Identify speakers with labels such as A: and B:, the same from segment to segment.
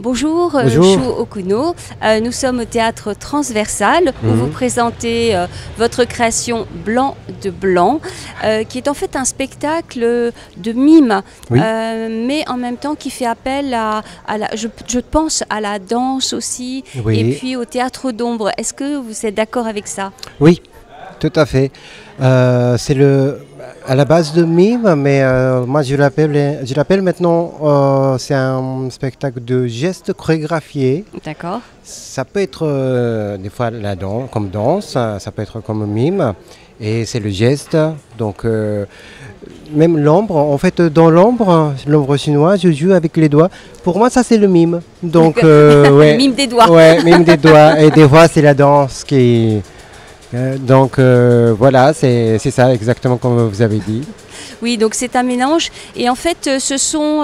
A: Bonjour,
B: Bonjour.
A: Chou Okuno. Nous sommes au théâtre Transversal où vous présentez votre création Blanc de Blanc, qui est en fait un spectacle de mime,
B: Oui.
A: mais en même temps qui fait appel je pense à la danse aussi,
B: Oui.
A: et puis au théâtre d'ombre. Est-ce que vous êtes d'accord avec ça?
B: Oui, tout à fait. C'est à la base de mime, mais moi je l'appelle maintenant, c'est un spectacle de gestes chorégraphiés.
A: D'accord.
B: Ça peut être des fois la danse, comme danse, ça peut être comme mime, et c'est le geste. Donc même l'ombre, en fait dans l'ombre chinois, je joue avec les doigts. Pour moi ça c'est le mime. Donc ouais,
A: Mime des doigts.
B: ouais, mime des doigts, et des fois c'est la danse qui. Donc voilà, c'est ça exactement comme vous avez dit.
A: Oui, donc c'est un mélange. Et en fait, ce sont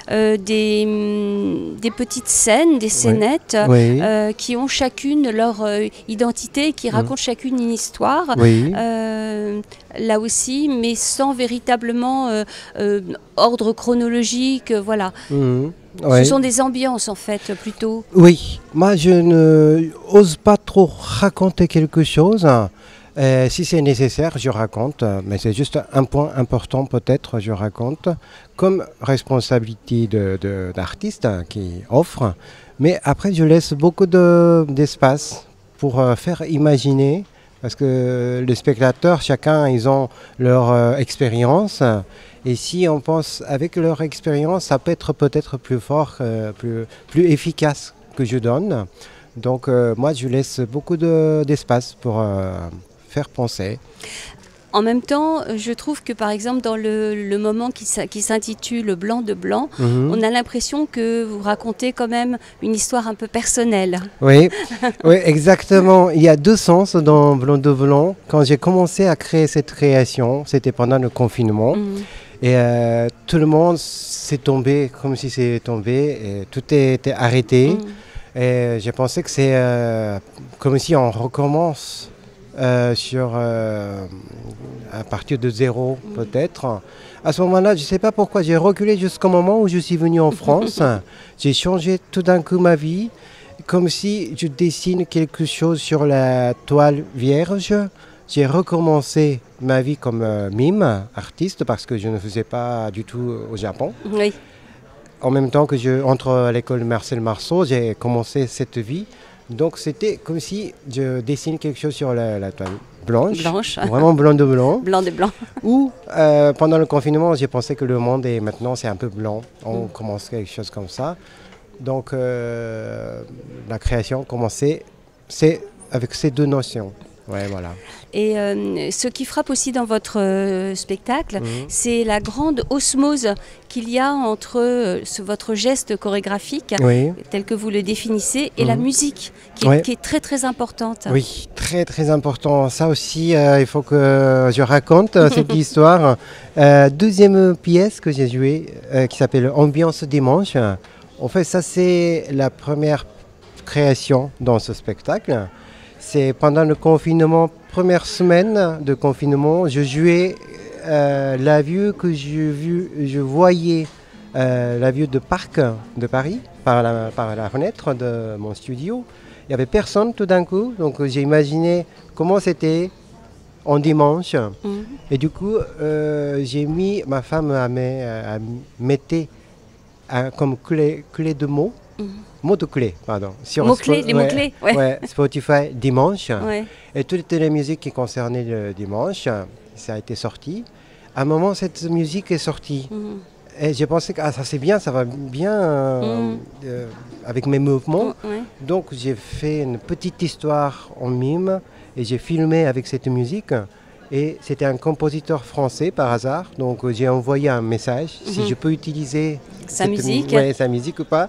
A: des petites scènes, des scénettes
B: Oui.
A: qui ont chacune leur identité, qui racontent chacune une histoire.
B: Oui.
A: Là aussi, mais sans véritablement ordre chronologique. Voilà.
B: Mhm.
A: Ce
B: Ouais.
A: sont des ambiances, en fait, plutôt.
B: Oui, moi je n'ose pas trop raconter quelque chose. Si c'est nécessaire, je raconte, mais c'est juste un point important peut-être, je raconte, comme responsabilité d'artiste qui offre. Mais après, je laisse beaucoup d'espace pour faire imaginer, parce que les spectateurs, chacun, ils ont leur expérience. Et si on pense avec leur expérience, ça peut être peut-être plus fort, plus efficace que je donne. Donc moi, je laisse beaucoup d'espace pour faire penser.
A: En même temps, je trouve que par exemple dans le moment qui s'intitule Blanc de Blanc, on a l'impression que vous racontez quand même une histoire un peu personnelle.
B: Oui, oui, exactement. Il y a deux sens dans Blanc de Blanc. Quand j'ai commencé à créer cette création, c'était pendant le confinement. Et tout le monde s'est tombé, comme si c'était tombé, et tout était arrêté. Et j'ai pensé que c'est comme si on recommence à partir de zéro, peut-être. À ce moment-là, je ne sais pas pourquoi, j'ai reculé jusqu'au moment où je suis venu en France. J'ai changé tout d'un coup ma vie, comme si je dessine quelque chose sur la toile vierge. J'ai recommencé ma vie comme mime, artiste, parce que je ne faisais pas du tout au Japon.
A: Oui.
B: En même temps que je entre à l'école Marcel Marceau, j'ai commencé cette vie. Donc c'était comme si je dessine quelque chose sur la toile blanche. Vraiment blanc de blanc.
A: Blanc de blanc.
B: Ou pendant le confinement, j'ai pensé que le monde est maintenant c'est un peu blanc. On commence quelque chose comme ça. Donc la création commençait avec ces deux notions. Ouais, voilà.
A: Et ce qui frappe aussi dans votre spectacle, c'est la grande osmose qu'il y a entre votre geste chorégraphique, tel que vous le définissez, et la musique, qui est très très importante.
B: Oui, très très important. Ça aussi, il faut que je raconte cette histoire. Deuxième pièce que j'ai jouée, qui s'appelle Ambiance Dimanche. En fait, ça c'est la première création dans ce spectacle. C'est pendant le confinement, première semaine de confinement, je jouais la vue que je voyais, la vue de parc de Paris, par la fenêtre de mon studio. Il n'y avait personne tout d'un coup, donc j'ai imaginé comment c'était en dimanche. Et du coup, j'ai mis, ma femme mettait comme clé de mots. Mots-clés, pardon.
A: Mots-clés, les mots-clés,
B: ouais, Spotify dimanche. Et toutes les musiques qui concernaient le dimanche, ça a été sorti. À un moment, cette musique est sortie. Et j'ai pensé que ça c'est bien, ça va bien avec mes mouvements. Donc j'ai fait une petite histoire en mime et j'ai filmé avec cette musique. Et c'était un compositeur français par hasard. Donc j'ai envoyé un message si je peux utiliser
A: sa musique
B: ou pas.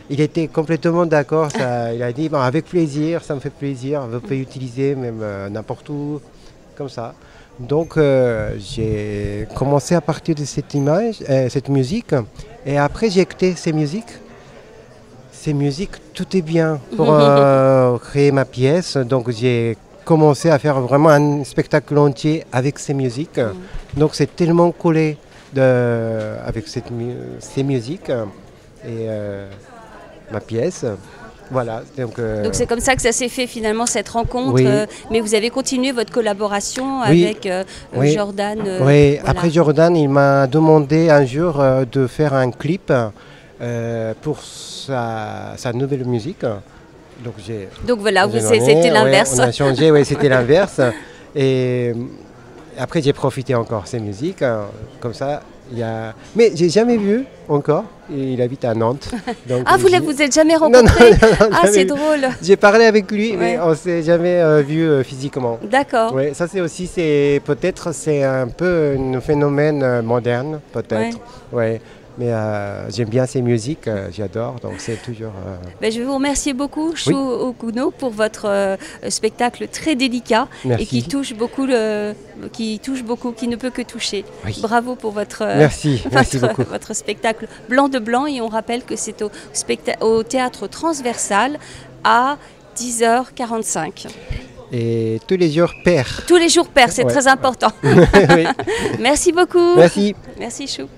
B: Il était complètement d'accord, il a dit avec plaisir, ça me fait plaisir, vous pouvez utiliser même n'importe où, comme ça. Donc j'ai commencé à partir de cette musique, et après j'ai écouté ces musiques. Ces musiques, tout est bien pour créer ma pièce, donc j'ai commencé à faire vraiment un spectacle entier avec ces musiques. Donc c'est tellement collé avec ces musiques. Et ma pièce. Voilà. Donc
A: c'est comme ça que ça s'est fait finalement cette rencontre.
B: Oui.
A: Mais vous avez continué votre collaboration
B: Oui.
A: avec
B: Oui.
A: Jordan.
B: Oui.
A: Voilà.
B: Après Jordan, il m'a demandé un jour de faire un clip pour sa nouvelle musique.
A: Donc voilà, c'était l'inverse.
B: On a changé, oui, c'était l'inverse. Et après, j'ai profité encore de ces musiques. Comme ça, mais j'ai jamais vu encore. Il habite à Nantes. Donc
A: vous êtes jamais rencontrés?
B: Non,
A: ah, c'est drôle.
B: J'ai parlé avec lui, mais on s'est jamais vu physiquement.
A: D'accord.
B: Ouais, ça peut-être c'est un peu un phénomène moderne, peut-être. Ouais. Mais j'aime bien ces musiques, j'adore, donc c'est toujours...
A: je vais vous remercier beaucoup, Shu Okuno, pour votre spectacle très délicat.
B: Merci.
A: Et qui touche beaucoup, qui ne peut que toucher.
B: Oui.
A: Bravo pour votre,
B: Merci beaucoup.
A: Votre spectacle Blanc de Blanc, et on rappelle que c'est au Théâtre Transversal à 10h45.
B: Et tous les jours pair.
A: Tous les jours pair, c'est très important.
B: Oui.
A: Merci beaucoup.
B: Merci.
A: Merci Chou.